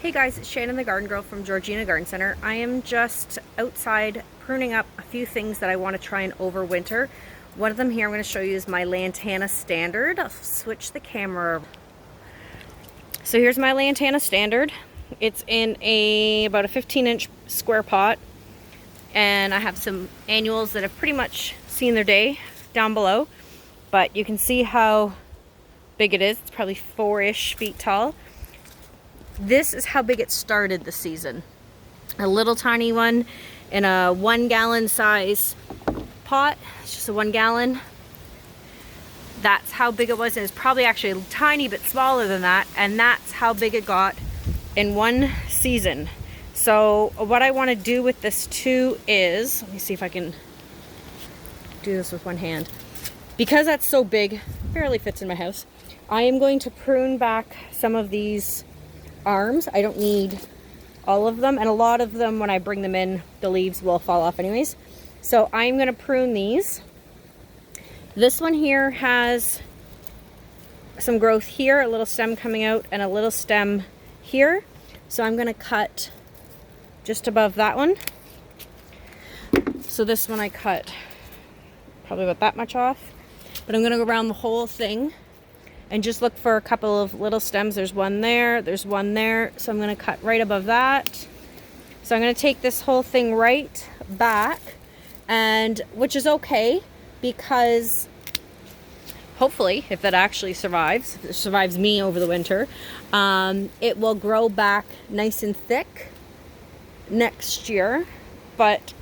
Hey guys, it's Shannon the Garden Girl from Georgina Garden Center. I am just outside pruning up a few things that I want to try and overwinter. One of them here I'm going to show you is my Lantana standard. I'll switch the camera. So here's my Lantana standard. It's in about a 15-inch square pot, and I have some annuals that have pretty much seen their day down below, but you can see how big it is. It's probably 4-ish feet tall. This is how big it started the season. A little tiny one in a 1 gallon size pot. It's just a 1 gallon. That's how big it was, and it's probably actually a tiny bit smaller than that, and that's how big it got in one season. So what I want to do with this too is, let me see if I can do this with one hand. Because that's so big, barely fits in my house, I am going to prune back some of these arms. I don't need all of them, and a lot of them, when I bring them in, the leaves will fall off anyways. So I'm going to prune these. This one here has some growth here, a little stem coming out, and a little stem here. So I'm going to cut just above that one. So this one I cut probably about that much off, but I'm going to go around the whole thing and just look for a couple of little stems. There's one there, there's one there. So I'm gonna cut right above that. So I'm gonna take this whole thing right back, and which is okay, because hopefully, if that actually survives, if it survives me over the winter, it will grow back nice and thick next year. But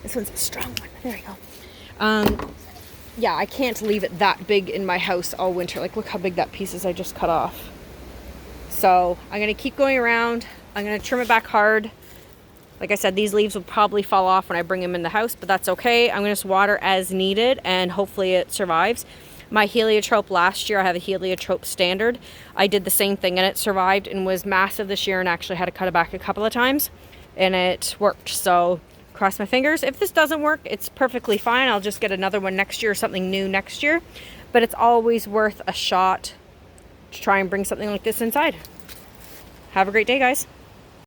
this one's a strong one. There you go. Yeah, I can't leave it that big in my house all winter. Like, look how big that piece is I just cut off. So I'm going to keep going around. I'm going to trim it back hard. Like I said, these leaves will probably fall off when I bring them in the house, but that's okay. I'm going to just water as needed, and hopefully it survives. My heliotrope last year, I have a heliotrope standard. I did the same thing, and it survived and was massive this year, and actually had to cut it back a couple of times, and it worked. So cross my fingers. If this doesn't work, it's perfectly fine. I'll just get another one next year, or something new next year. But it's always worth a shot to try and bring something like this inside. Have a great day, guys.